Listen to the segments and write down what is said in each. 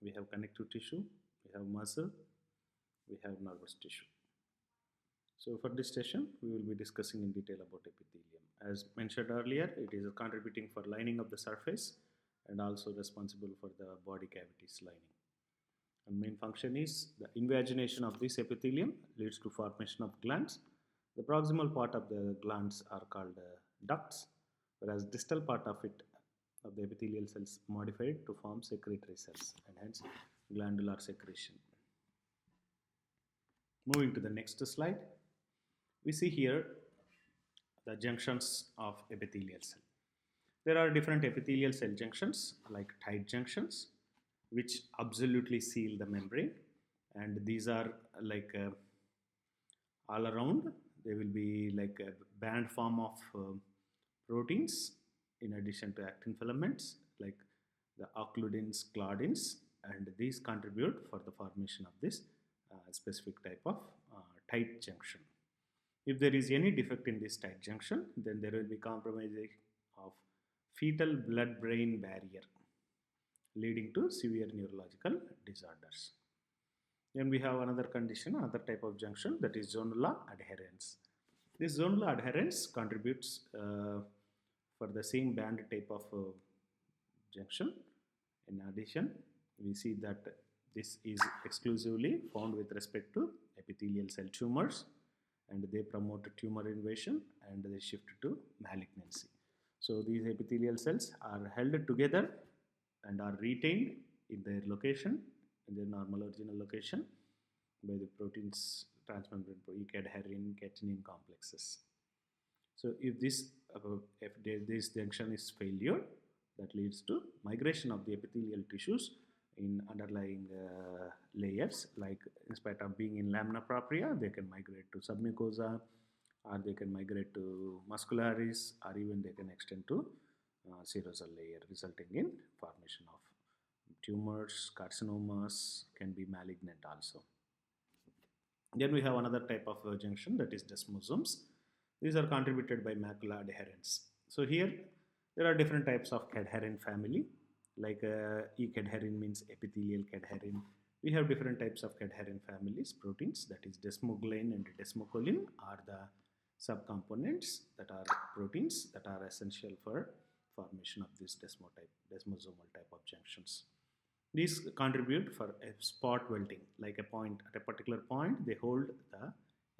we have connective tissue, we have muscle, we have nervous tissue. So for this session, we will be discussing in detail about epithelium. As mentioned earlier, it is contributing for lining of the surface and also responsible for the body cavities lining. And main function is the invagination of this epithelium leads to formation of glands. The proximal part of the glands are called ducts, whereas distal part of it of the epithelial cells modified to form secretory cells and hence glandular secretion. Moving to the next slide, we see here the junctions of epithelial cell. There are different epithelial cell junctions like tight junctions, which absolutely seal the membrane, and these are like all around. They will be like a band form of proteins in addition to actin filaments like the occludins, claudins, and these contribute for the formation of this specific type of tight junction. If there is any defect in this tight junction, then there will be compromisation of fetal blood-brain barrier, leading to severe neurological disorders. Then we have another condition, another type of junction, that is zonular adherence. This zonular adherence contributes for the same band type of junction. In addition, we see that this is exclusively found with respect to epithelial cell tumors, and they promote tumor invasion and they shift to malignancy. So these epithelial cells are held together and are retained in their location, in their normal original location, by the proteins transmembrane E-cadherin, catenin complexes. So if this junction is failure, that leads to migration of the epithelial tissues in underlying layers, like in spite of being in lamina propria, they can migrate to submucosa, or they can migrate to muscularis, or even they can extend to serosal layer, resulting in formation of tumors, carcinomas, can be malignant also. Then we have another type of junction, that is desmosomes. These are contributed by macula adherens. So here there are different types of cadherin family, like E-cadherin means epithelial cadherin. We have different types of cadherin families, proteins, that is desmoglein and desmocolin are the subcomponents that are proteins that are essential for formation of this desmosomal type of junctions. These contribute for a spot welting, like a point at a particular point they hold the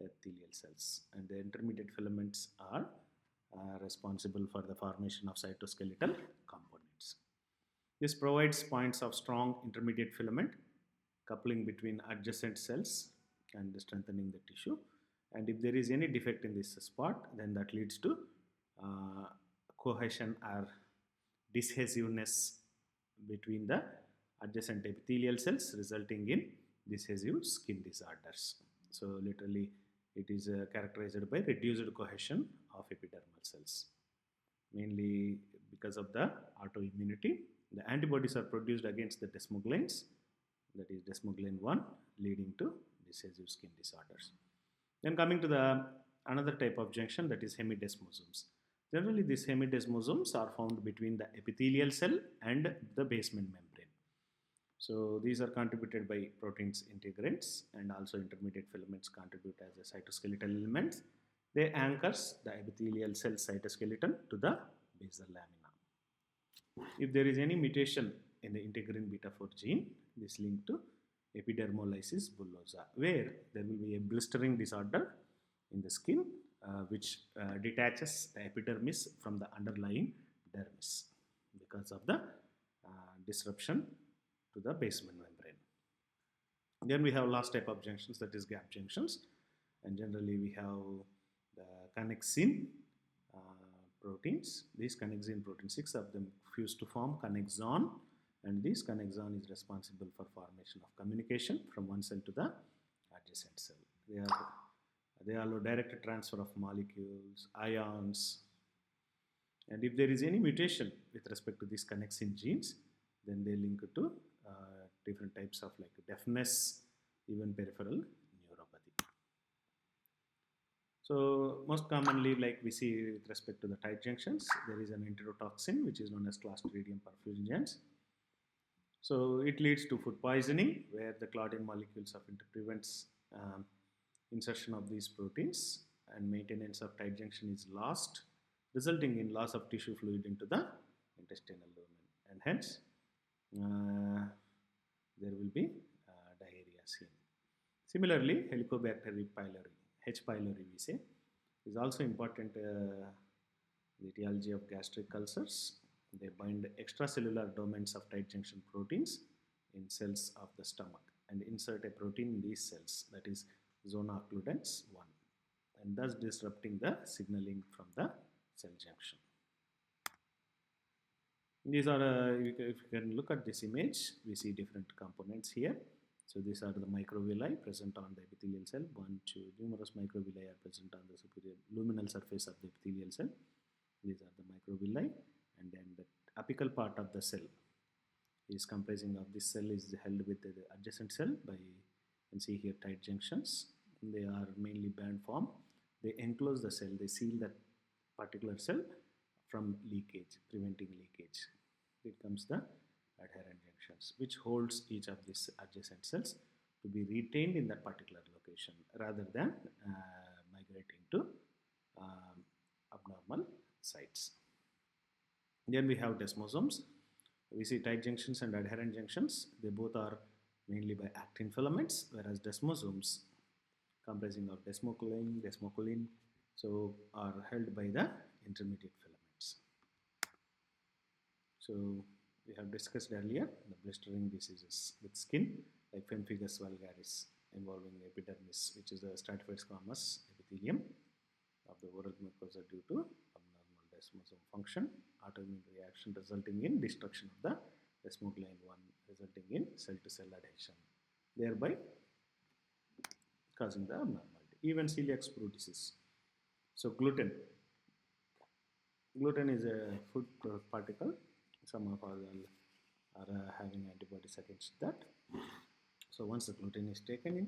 epithelial cells, and the intermediate filaments are responsible for the formation of cytoskeletal components. This provides points of strong intermediate filament coupling between adjacent cells and strengthening the tissue. And if there is any defect in this spot, then that leads to cohesion or dishesiveness between the adjacent epithelial cells, resulting in dishesive skin disorders. So literally it is characterized by reduced cohesion of epidermal cells, mainly because of the autoimmunity. The antibodies are produced against the desmogleins, that is desmoglein 1, leading to dishesive skin disorders. Then coming to the another type of junction, that is hemidesmosomes. Generally these hemidesmosomes are found between the epithelial cell and the basement membrane. So these are contributed by proteins integrants, and also intermediate filaments contribute as a cytoskeletal elements. They anchors the epithelial cell cytoskeleton to the basal lamina. If there is any mutation in the integrin beta 4 gene, this link to epidermolysis bullosa, where there will be a blistering disorder in the skin which detaches the epidermis from the underlying dermis because of the disruption to the basement membrane. Then we have last type of junctions, that is gap junctions, and generally we have the connexin proteins. These connexin proteins, 6 of them fuse to form connexon, and this connexon is responsible for formation of communication from one cell to the adjacent cell. They allow direct transfer of molecules, ions, and if there is any mutation with respect to these connexin genes, then they link to different types of like deafness, even peripheral neuropathy. So most commonly, like we see with respect to the tight junctions, there is an enterotoxin which is known as Clostridium perfringens. So it leads to food poisoning, where the clotting molecules of prevents insertion of these proteins, and maintenance of tight junction is lost, resulting in loss of tissue fluid into the intestinal lumen, and hence there will be diarrhea seen. Similarly, Helicobacter pylori, H. pylori we say, is also important the etiology of gastric ulcers. They bind extracellular domains of tight junction proteins in cells of the stomach and insert a protein in these cells, that is zona occludens 1, and thus disrupting the signaling from the cell junction. These are, if you can look at this image, we see different components here. So these are the microvilli present on the epithelial cell. One, two, numerous microvilli are present on the superior luminal surface of the epithelial cell. These are the microvilli, and then the apical part of the cell is comprising of this cell is held with the adjacent cell by, you can see here, tight junctions. They are mainly band form. They enclose the cell, they seal that particular cell from leakage, preventing leakage. It comes the adherent junctions, which holds each of these adjacent cells to be retained in that particular location rather than migrating to abnormal sites. Then we have desmosomes. We see tight junctions and adherent junctions. They both are mainly by actin filaments, whereas desmosomes, comprising of desmocoline, so are held by the intermediate filaments. So we have discussed earlier the blistering diseases with skin, like pemphigus vulgaris, involving epidermis, which is the stratified squamous epithelium of the oral mucosa due to abnormal desmosome function, autoimmune reaction resulting in destruction of the desmocoline 1, resulting in cell-to-cell adhesion, thereby causing the abnormality. Even celiac sprue disease. So gluten is a food particle. Some of us are having antibodies against that. So once the gluten is taken in,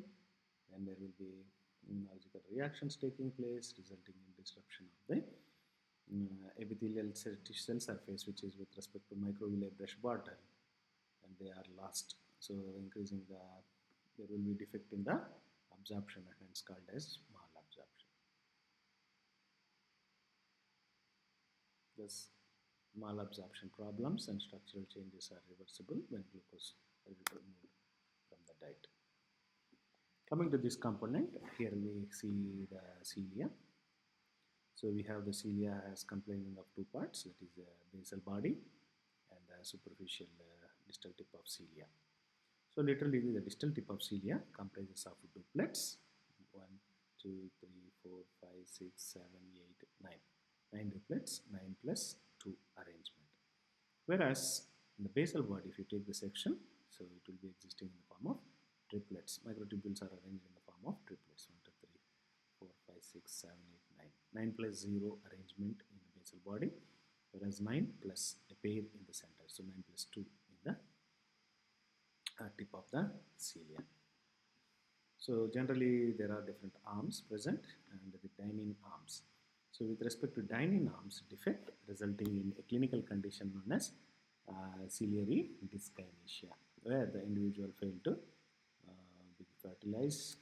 then there will be immunological reactions taking place, resulting in disruption of the epithelial cell surface, which is with respect to microvilli brush border, and they are lost. So increasing there will be defect in the absorption, and hence called as malabsorption. Thus, malabsorption problems and structural changes are reversible when glucose is removed from the diet. Coming to this component, here we see the cilia. So we have the cilia as comprising of two parts, that is the basal body and the superficial distal tip of cilia. So literally the distal tip of cilia comprises of duplets, 1, 2, 3, 4, 5, 6, 7, 8, 9. 9 duplets, 9 plus 2 arrangement. Whereas in the basal body, if you take the section, so it will be existing in the form of triplets. Microtubules are arranged in the form of triplets, 1, 2, 3, 4, 5, 6, 7, 8, 9. 9 plus 0 arrangement in the basal body, whereas 9 plus a pair in the center. So 9 plus 2 in the tip of the cilia. So generally there are different arms present and the dynein arms. So with respect to dynein arms defect, resulting in a clinical condition known as ciliary dyskinesia, where the individual failed to be fertilized,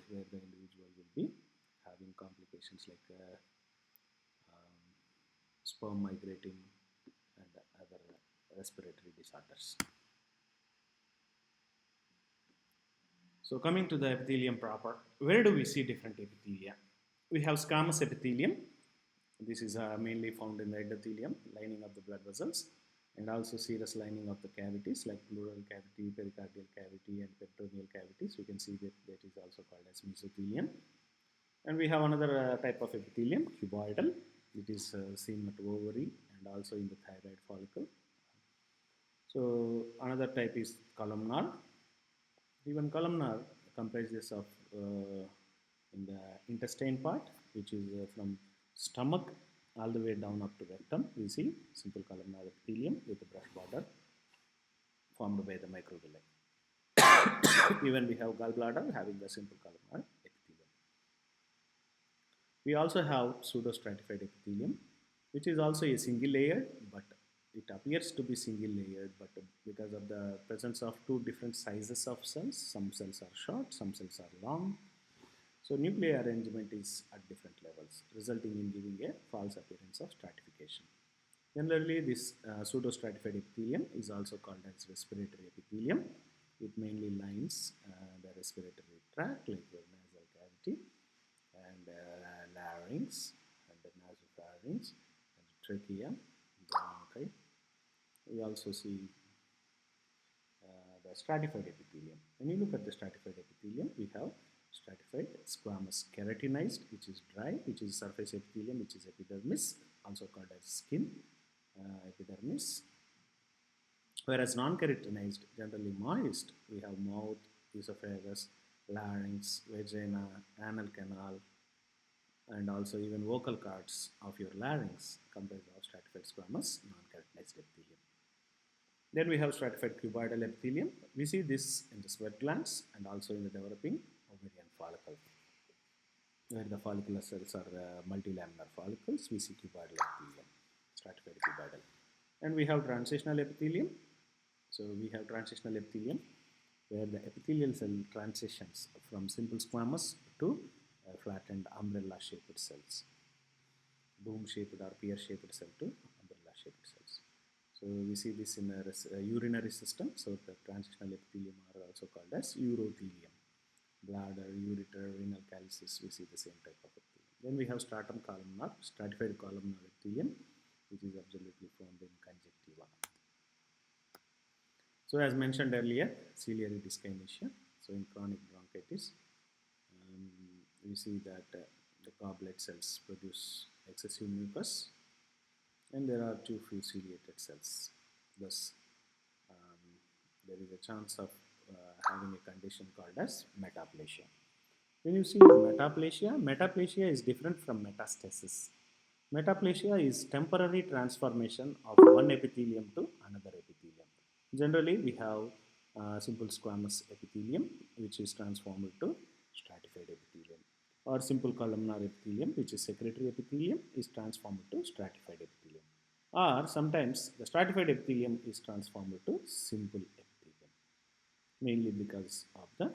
where the individual will be having complications like sperm migrating and other respiratory disorders. So coming to the epithelium proper, where do we see different epithelia? We have squamous epithelium. This is mainly found in the endothelium, lining of the blood vessels, and also serous lining of the cavities like pleural cavity, pericardial cavity, and peritoneal cavities. We can see that is also called as mesothelium. And we have another type of epithelium, cuboidal. It is seen at ovary and also in the thyroid follicle. So another type is columnar. Even columnar comprises of in the intestine part, which is from stomach all the way down up to rectum. We see simple columnar epithelium with a brush border formed by the microvilli. Even we have gallbladder having the simple columnar epithelium. We also have pseudostratified epithelium, which is also a single layered but it appears to be single layered, but because of the presence of two different sizes of cells, some cells are short, some cells are long. So nuclear arrangement is at different levels, resulting in giving a false appearance of stratification. Generally, this pseudostratified epithelium is also called as respiratory epithelium. It mainly lines the respiratory tract, like the nasal cavity and larynx and the nasopharynx and the trachea, bronchi. We also see the stratified epithelium. When you look at the stratified epithelium, we have stratified squamous keratinized, which is dry, which is surface epithelium, which is epidermis, also called as skin epidermis. Whereas non-keratinized, generally moist, we have mouth, esophagus, larynx, vagina, anal canal, and also even vocal cords of your larynx comprised of stratified squamous non-keratinized epithelium. Then we have stratified cuboidal epithelium. We see this in the sweat glands and also in the developing ovarian follicle. Where the follicular cells are multilaminar follicles, we see cuboidal epithelium, stratified cuboidal. And we have transitional epithelium. So we have transitional epithelium where the epithelial cell transitions from simple squamous to flattened umbrella-shaped cells, dome-shaped or pear-shaped cell to umbrella-shaped cells. So we see this in a urinary system. So the transitional epithelium are also called as urothelium. Bladder, ureter, renal calyces, we see the same type of epithelium. Then we have stratum columnar, stratified columnar epithelium, which is absolutely found in conjunctiva. So as mentioned earlier, ciliary dyskinesia. So in chronic bronchitis, we see that the goblet cells produce excessive mucus and there are too few ciliated cells. Thus, there is a chance of having a condition called as metaplasia. When you see metaplasia is different from metastasis. Metaplasia is temporary transformation of one epithelium to another epithelium. Generally, we have simple squamous epithelium, which is transformed to stratified epithelium, or simple columnar epithelium, which is secretory epithelium, is transformed to stratified epithelium. Or sometimes the stratified epithelium is transformed to simple epithelium, mainly because of the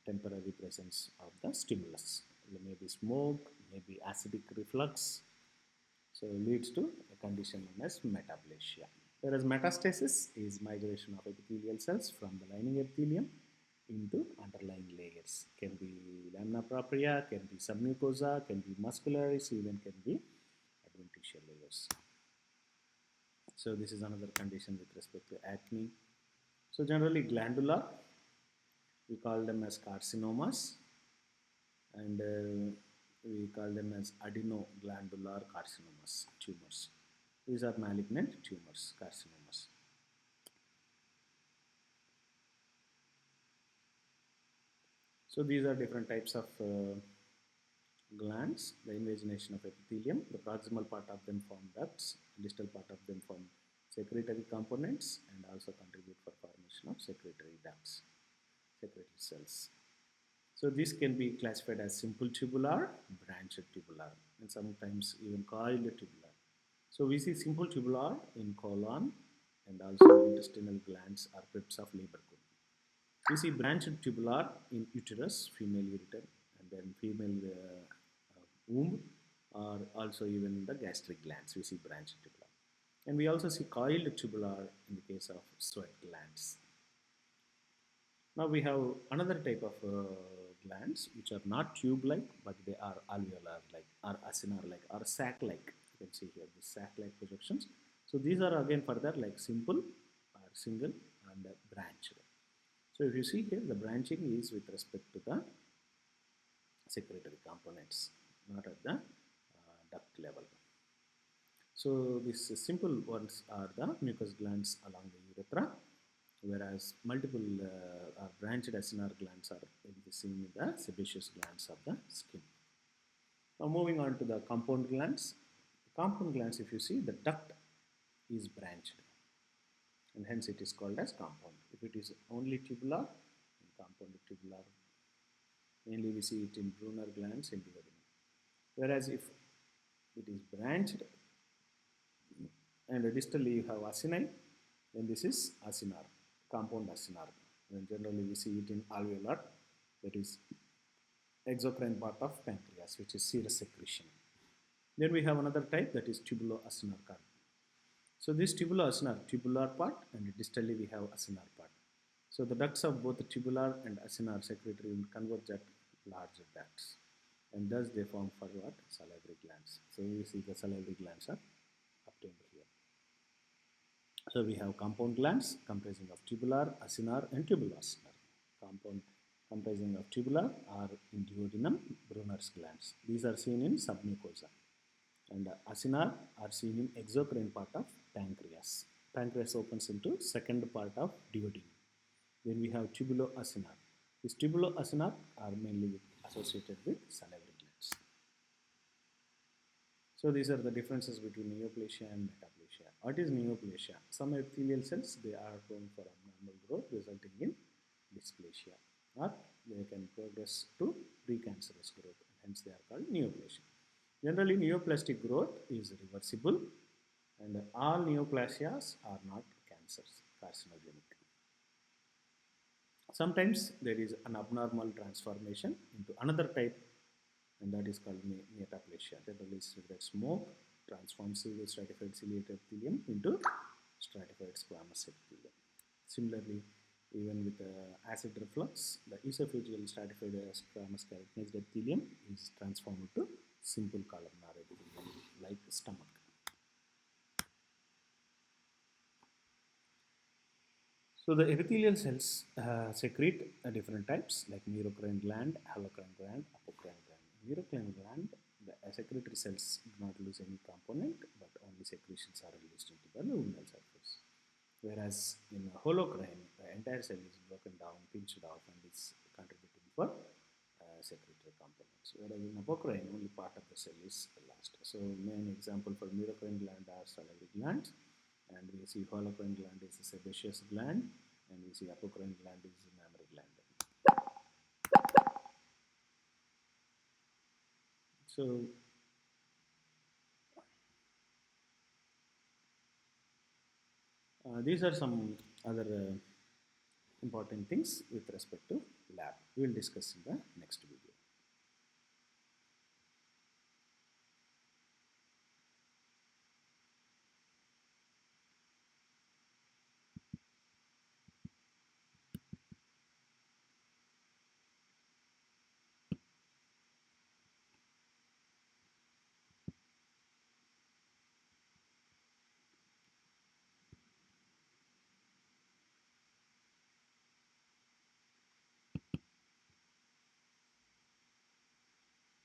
temporary presence of the stimulus. Maybe smoke, maybe acidic reflux, so leads to a condition known as metaplasia. Whereas metastasis is migration of epithelial cells from the lining epithelium into underlying layers. Can be lamina propria, can be submucosa, can be muscularis, even can be adventitial layers. So this is another condition with respect to acne. So generally glandular, we call them as carcinomas, and we call them as adenoglandular carcinomas, tumors. These are malignant tumors, carcinomas. So these are different types of glands. The invagination of epithelium, the proximal part of them form ducts, distal part of them form secretory components and also contribute for formation of secretory ducts, secretory cells. So this can be classified as simple tubular, branched tubular, and sometimes even coiled tubular. So we see simple tubular in colon and also intestinal glands or crypts of Lieberkühn. We see branched tubular in uterus, female ureter, and then female womb, or also even the gastric glands. We see branched tubular. And we also see coiled tubular in the case of sweat glands. Now we have another type of glands which are not tube-like, but they are alveolar-like, or acinar-like, or sac-like. You can see here the sac-like projections. So these are again further like simple or single and branched. So if you see here, the branching is with respect to the secretory components, not at the duct level. So these simple ones are the mucous glands along the urethra, whereas multiple branched acinar glands are seen in the sebaceous glands of the skin. Now moving on to the compound glands. Compound glands, if you see, the duct is branched and hence it is called as compound. If it is only tubular, compound tubular, mainly we see it in Brunner glands in duodenum. Whereas if it is branched, And distally you have acini, and this is acinar, compound acinar. And generally we see it in alveolar, that is exocrine part of pancreas, which is serous secretion. Then we have another type, that is tubulo-acinar curve. So this tubulo-acinar, tubular part, and distally we have acinar part. So the ducts of both the tubular and acinar secretory will converge at larger ducts, and thus they form for what? Salivary glands. So we see the salivary glands are obtained here. So we have compound glands comprising of tubular, acinar, and tubulo-acinar. Compound comprising of tubular are in duodenum, Brunner's glands. These are seen in submucosa. And acinar are seen in exocrine part of pancreas. Pancreas opens into second part of duodenum. Then we have tubulo-acinar. These tubulo-acinar are mainly associated with salivary glands. So these are the differences between neoplasia and metaplasia. What is neoplasia? Some epithelial cells, they are prone for abnormal growth resulting in dysplasia, or they can progress to precancerous growth, and hence they are called neoplasia. Generally, neoplastic growth is reversible, and all neoplasias are not cancers, carcinogenic. Sometimes there is an abnormal transformation into another type, and that is called metaplasia. Generally, cigarette smoke transforms the stratified ciliate epithelium into stratified squamous epithelium. Similarly, even with acid reflux, the esophageal stratified squamous keratinized epithelium is transformed to simple columnar epithelium like stomach. So the epithelial cells secrete different types like neurocrine gland, halocrine gland, apocrine gland. Neurocrine gland, the secretory cells do not lose any component, but only secretions are released into the luminal surface. Whereas in holocrine, the entire cell is broken down, pinched off, and is contributing for secretory components. Whereas in apocrine, only part of the cell is lost. So main example for neurocrine gland are salivary glands, and we see holocrine gland is a sebaceous gland, and we see apocrine gland is a mammary gland. So these are some other important things with respect to lab. We will discuss in the next video.